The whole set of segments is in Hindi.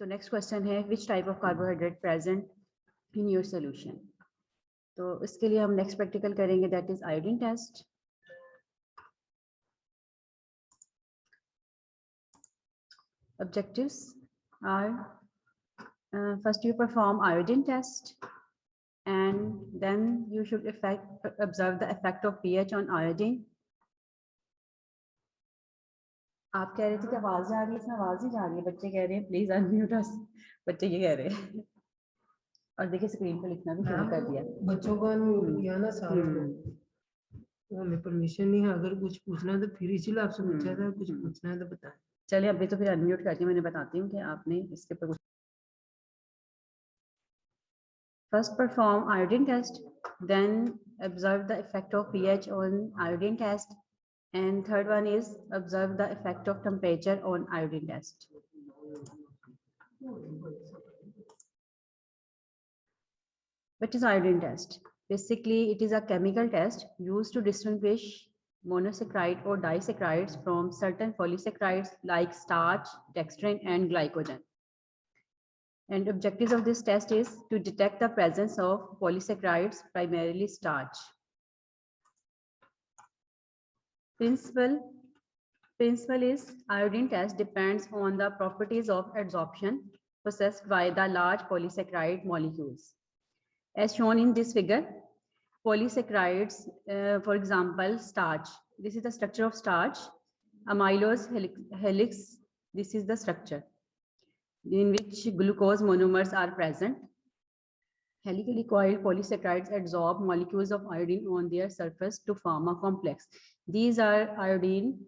तो नेक्स्ट क्वेश्चन है which type of carbohydrate present in your solution. तो इसके लिए हम नेक्स्ट प्रैक्टिकल करेंगे, that is iodine test. Objectives are first you perform iodine test and then you should observe the effect of pH on iodine. आप कह रहे थे कि आवाज जा रही है, इसमें आवाज ही जा रही है, बच्चे कह रहे हैं प्लीज अनम्यूट अस, बच्चे ये कह रहे हैं। और देखिए स्क्रीन पे लिखना भी शुरू कर दिया बच्चों का या ना सारों को वो हमें परमिशन नहीं है, अगर कुछ पूछना है तो फिर इसीलिए आपसे पूछा था, कुछ पूछना है तो बताएं। चलिए अभी तो फिर अनम्यूट करके मैंने बताती हूँ कि आपने इसके ऊपर first perform iodine test, then observe the effect of pH on iodine test, and third one is observe the effect of temperature on iodine test. What is iodine test? Basically it is a chemical test used to distinguish monosaccharide or disaccharides from certain polysaccharides like starch, dextrin and glycogen. And objectives of this test is to detect the presence of polysaccharides, primarily starch. Principle is iodine test depends on the properties of adsorption possessed by the large polysaccharide molecules. As shown in this figure, polysaccharides, for example, starch. This is the structure of starch. Amylose helix, this is the structure in which glucose monomers are present. Helically coiled polysaccharides adsorb molecules of iodine on their surface to form a complex. These are iodine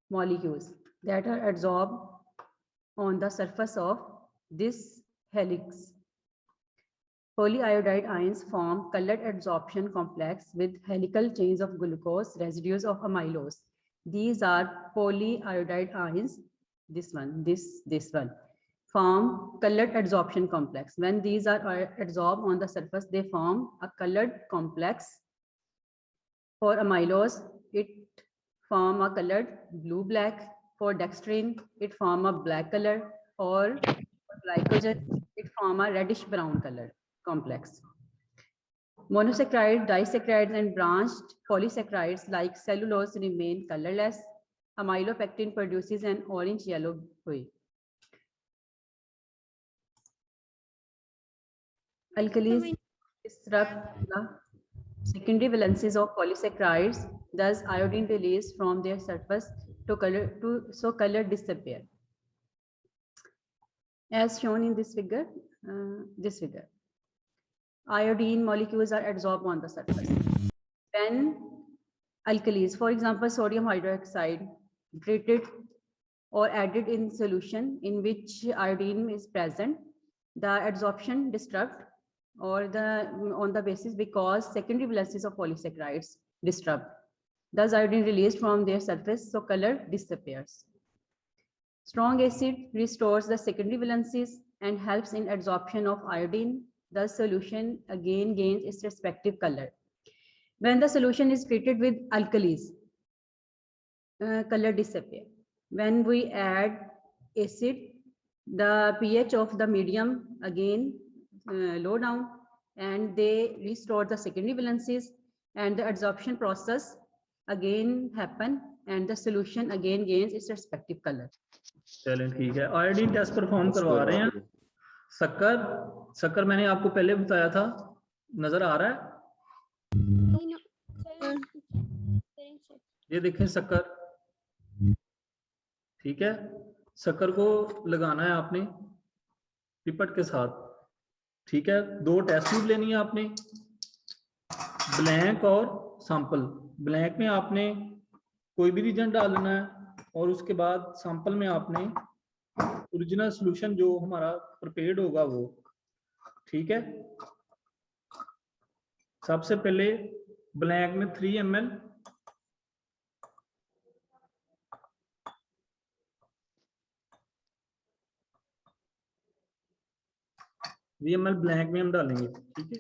molecules that are adsorbed on the surface of this helix. Polyiodide ions form colored adsorption complex with helical chains of glucose, residues of amylose. These are polyiodide ions, this one, this one, form colored adsorption complex. When these are adsorbed on the surface, they form a colored complex. For amylose, it form a colored blue-black. For dextrin, it form a black color. Or for glycogen, it form a reddish-brown color complex. Monosaccharides, disaccharides, and branched polysaccharides like cellulose remain colorless. Amylopectin produces an orange-yellow hue. Alkalis disrupt the secondary valencies of polysaccharides, thus iodine released from their surface so color disappear. As shown in this figure, iodine molecules are adsorbed on the surface. When alkalis, for example, sodium hydroxide, treated or added in solution in which iodine is present, the adsorption disrupt or on the basis because secondary valencies of polysaccharides disrupt. Thus iodine released from their surface, so color disappears. Strong acid restores the secondary valencies and helps in adsorption of iodine. The solution again gains its respective color. When the solution is treated with alkalis, color disappear. When we add acid, the pH of the medium again low down and they restore the secondary valencies and the adsorption process again happen and the solution again gains its respective color. चलें ठीक है, आयोडीन टेस्ट परफॉर्म करवा रहे हैं। शक्कर मैंने आपको पहले बताया था, नजर आ रहा है? ये देखें शक्कर, ठीक है। शक्कर को लगाना है आपने पिपट के साथ, ठीक है। 2 टेस्ट ट्यूब लेनी है आपने, ब्लैंक और सैंपल। ब्लैंक में आपने कोई भी रीजन डालना है और उसके बाद सैंपल में आपने ओरिजिनल सॉल्यूशन जो हमारा प्रिपेयर्ड होगा वो, ठीक है। सबसे पहले ब्लैंक में 3 ml ब्लैंक में हम डालेंगे, ठीक है।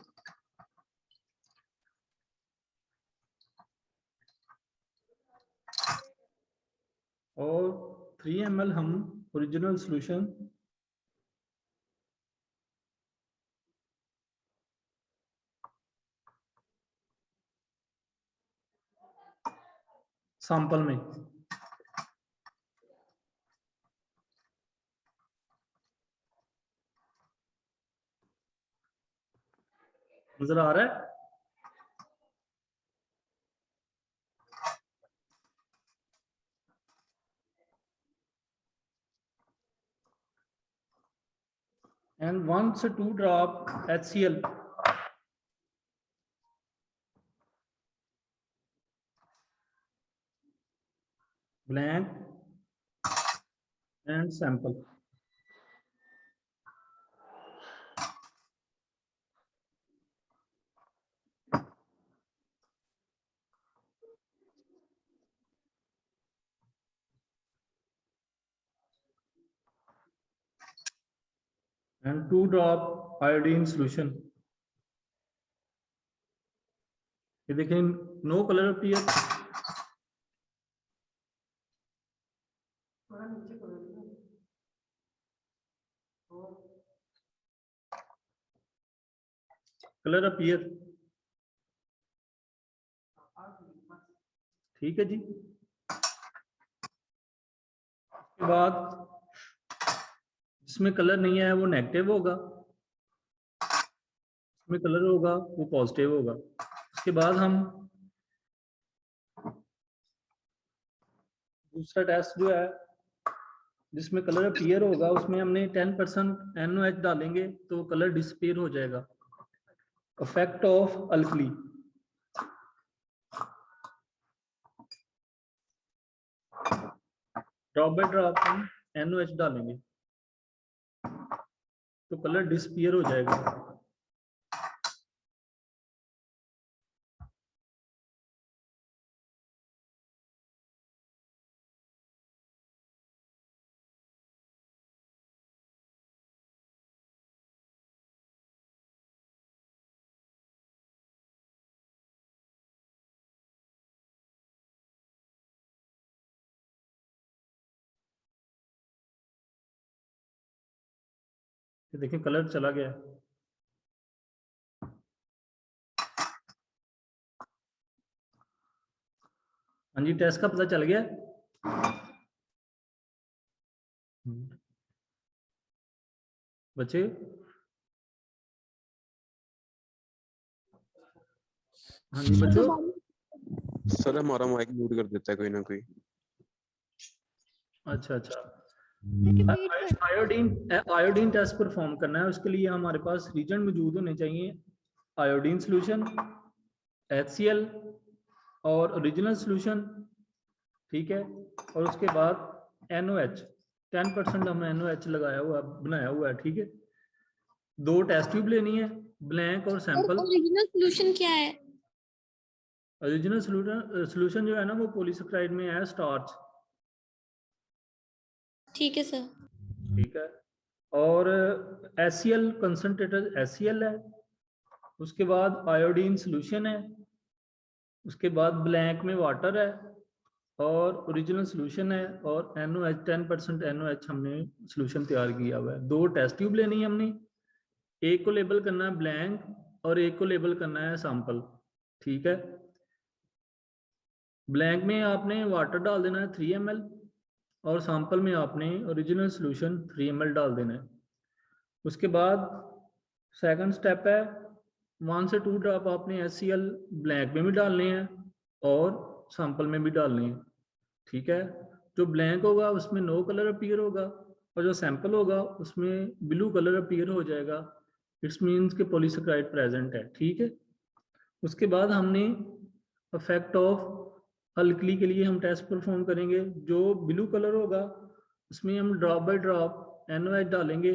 और 3 ml हम ओरिजिनल सॉल्यूशन सैंपल में। नजर आ रहा है? And 1 to 2 drop HCl blank and sample. And 2 drop iodine solution. ये देखें, no color appear. Colour appear. ठीक है जी। उसके बाद जिसमें कलर नहीं है वो नेगेटिव होगा, जिसमें कलर होगा वो पॉजिटिव होगा। उसके बाद हम दूसरा टेस्ट जो है जिसमें कलर अपीयर होगा उसमें हमने 10% NOH डालेंगे तो कलर डिसअपीयर हो जाएगा। Effect of alkali. Drop by drop हम NOH डालेंगे तो कलर डिसअपीयर हो जाएगा। देखिए कलर चला गया। हाँ जी, टेस्ट का पता चल गया। बच्चे हाँ जी बच्चों। सर हमारा माइक म्यूट कर देता है कोई ना कोई। अच्छा अच्छा। आयोडीन टेस्ट परफॉर्म करना है, उसके लिए हमारे पास रीजन मौजूद होने चाहिए। आयोडीन सॉल्यूशन, HCl और ओरिजिनल सॉल्यूशन। ठीक है, और उसके बाद NOH 10% हमने NOH लगाया हुआ बनाया हुआ है। ठीक है, 2 टेस्ट ट्यूब लेनी है, ब्लैंक और सैंपल। ओरिजिनल सॉल्यूशन क्या है? ओरिजिनल सॉल्यूशन जो है ना वो पॉलीसेकेराइड में है स्टार्च। ठीक है सर। ठीक है, और HCl कंसंट्रेटेड HCl है। उसके बाद आयोडीन सॉल्यूशन है। उसके बाद ब्लैंक में वाटर है और ओरिजिनल सॉल्यूशन है और NOH 10% NOH हमने सॉल्यूशन तैयार किया हुआ है। 2 टेस्ट ट्यूब लेनी है हमने, एक को लेबल करना है ब्लैंक और एक को लेबल करना है सैंपल। ठीक है, ब्लैंक में आपने वाटर डाल देना है 3 ml और सैंपल में आपने ओरिजिनल सॉल्यूशन 3 ml डाल देना है। उसके बाद सेकंड स्टेप है 1 से 2 ड्रॉप आपने HCl ब्लैंक में भी डालने हैं और सैंपल में भी डालने हैं। ठीक है, जो ब्लैंक होगा उसमें नो कलर अपीयर होगा और जो सैंपल होगा उसमें ब्लू कलर अपीयर हो जाएगा। इट्स मीन्स के पॉलीसेकेराइड प्रेजेंट है। ठीक है, उसके बाद हमने इफेक्ट ऑफ अल्कली के लिए हम टेस्ट परफॉर्म करेंगे। जो ब्लू कलर होगा उसमें हम ड्रॉप बाय ड्रॉप NOH डालेंगे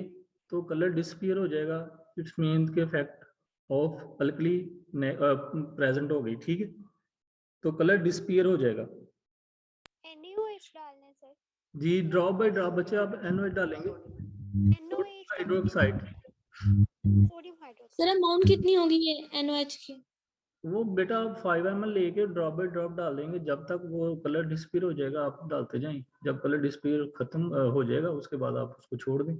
तो कलर डिसअपीयर हो जाएगा। इट्स मीन्स के इफेक्ट ऑफ अल्कली प्रेजेंट हो गई। ठीक है, तो कलर डिसअपीयर हो जाएगा। NaOH डालना है सर? जी, ड्रॉप बाय ड्रॉप बच्चे आप NOH डालेंगे, NaOH hydroxide. Sodium hydroxide. Sir amount कितनी होगी ये NaOH की? वो बेटा आप 5 ml लेके ड्रॉप बाय ड्रॉप डाल देंगे, जब तक वो कलर डिसअपीयर हो जाएगा आप डालते जाएं। जब कलर डिसअपीयर खत्म हो जाएगा उसके बाद आप उसको छोड़ दें।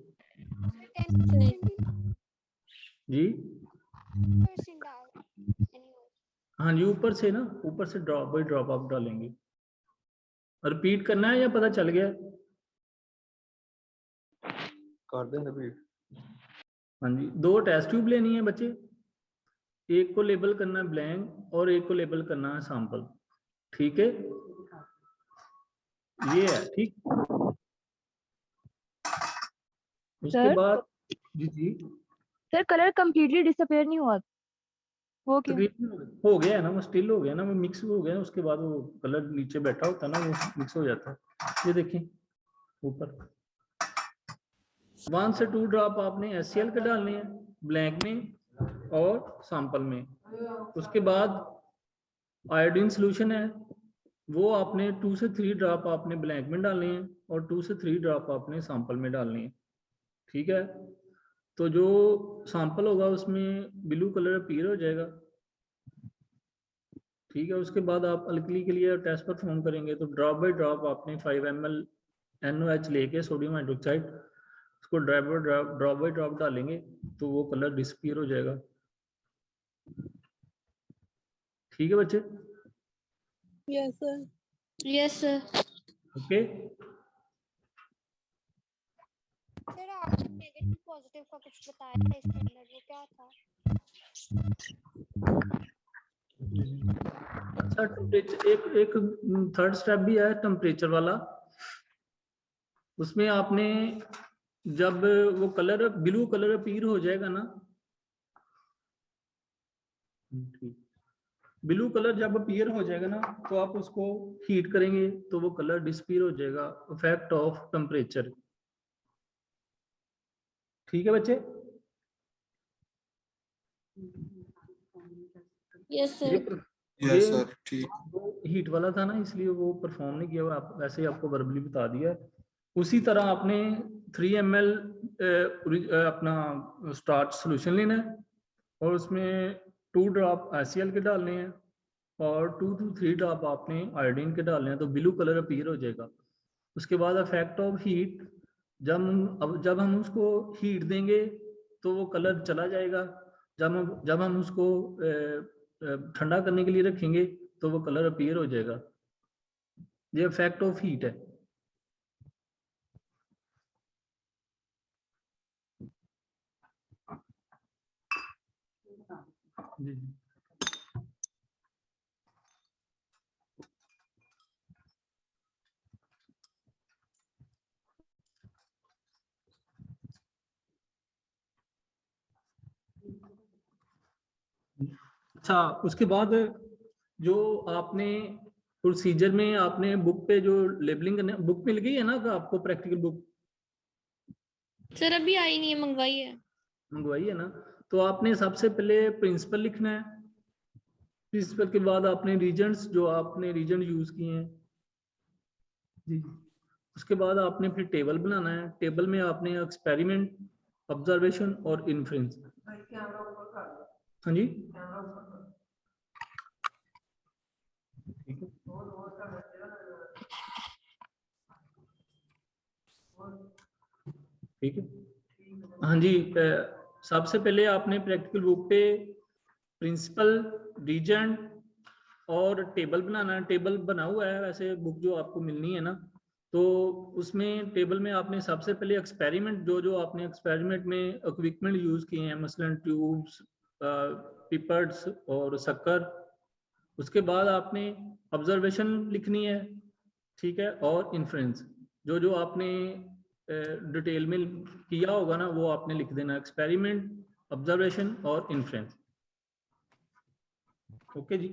10% जी डाल NaOH। हाँ जी, ऊपर से ना, ऊपर से ड्रॉप बाय ड्रॉप आप डालेंगे। रिपीट करना है या पता चल गया? कर दें रिपीट। हाँ जी, 2 टेस्ट ट्यूब लेनी है बच्चे, एक को लेबल करना है ब्लैंक और एक को लेबल करना है सैंपल। ठीक है, ये है ठीक। उसके सर? बाद जी जी सर कलर कंप्लीटली डिसअपीयर नहीं हुआ, वो क्यों? तकरीबन हो गया है ना, वो स्टिल हो गया ना, वो मिक्स हो गया, उसके बाद वो कलर नीचे बैठा होता है ना, वो मिक्स हो जाता है। ये देखिए ऊपर 1 से 2 ड्रॉप आपने HCl के डालने हैं ब्लैंक में और सैंपल में। उसके बाद आयोडीन सोल्यूशन है, वो आपने 2 से 3 ड्रॉप आपने ब्लैंक में डालने हैं और 2 से 3 ड्रॉप आपने सैंपल में डालने हैं। ठीक है, तो जो सैंपल होगा उसमें ब्लू कलर अपीयर हो जाएगा। ठीक है, उसके बाद आप अल्कली के लिए टेस्ट परफॉर्म करेंगे तो ड्रॉप बाय ड्रॉप आपने 5 ml NaOH लेके सोडियम हाइड्रोक्साइड उसको ड्रॉप बाय ड्रॉप डालेंगे तो वो कलर डिसअपीयर हो जाएगा। ठीक है बच्चे? Yes sir. Yes sir. Okay, sir आपने नेगेटिव पॉजिटिव का कुछ बताया था इसके अंदर, वो क्या था? अच्छा टेम्परेचर एक थर्ड स्टेप भी है टेम्परेचर वाला। उसमें आपने जब वो कलर ब्लू कलर अपीयर हो जाएगा ना, ब्लू कलर जब अपीयर हो जाएगा ना तो आप उसको हीट करेंगे तो वो कलर डिसअपीयर हो जाएगा, इफेक्ट ऑफ टेम्परेचर। ठीक है बच्चे? यस ये सर। ये सर ठीक। वो हीट वाला था ना, इसलिए वो परफॉर्म नहीं किया हुआ, आप वैसे ही आपको वर्बली बता दिया। उसी तरह आपने 3 ml अपना स्टार्च सोल्यूशन लेना है और उसमें 2 ड्रॉप HCl के डालने हैं और 2 to 3 ड्रॉप आपने आयोडीन के डालने हैं तो ब्लू कलर अपीयर हो जाएगा। उसके बाद इफेक्ट ऑफ हीट, जब हम उसको हीट देंगे तो वो कलर चला जाएगा, जब हम उसको ठंडा करने के लिए रखेंगे तो वो कलर अपीयर हो जाएगा। ये इफेक्ट ऑफ हीट है। जी जी। अच्छा, उसके बाद जो आपने प्रोसीजर में आपने बुक पे जो लेबलिंग करने, बुक मिल गई है ना आपको, प्रैक्टिकल बुक सर अभी आई नहीं है, मंगवाई है। मंगवाई है ना, तो आपने सबसे पहले प्रिंसिपल लिखना है। प्रिंसिपल के बाद आपने रीजन्स, जो आपने रीजन यूज किए हैं जी, उसके बाद आपने फिर टेबल बनाना है। टेबल में आपने एक्सपेरिमेंट, ऑब्जर्वेशन और इन्फ्रेंस। हाँ जी ठीक है। ठीक है, हाँ जी, सबसे पहले आपने प्रैक्टिकल बुक पे प्रिंसिपल, रीजन और टेबल बनाना है। टेबल बना हुआ है वैसे बुक जो आपको मिलनी है ना, तो उसमें टेबल में आपने सबसे पहले एक्सपेरिमेंट, जो जो आपने एक्सपेरिमेंट में इक्विपमेंट यूज किए हैं, मसलन ट्यूब्स, पिपर्स और शक्कर। उसके बाद आपने ऑब्जर्वेशन लिखनी है, ठीक है, और इन्फ्रेंस, जो जो आपने डिटेल में किया होगा ना वो आपने लिख देना, एक्सपेरिमेंट, ऑब्जर्वेशन और इन्फ्रेंस। ओके जी।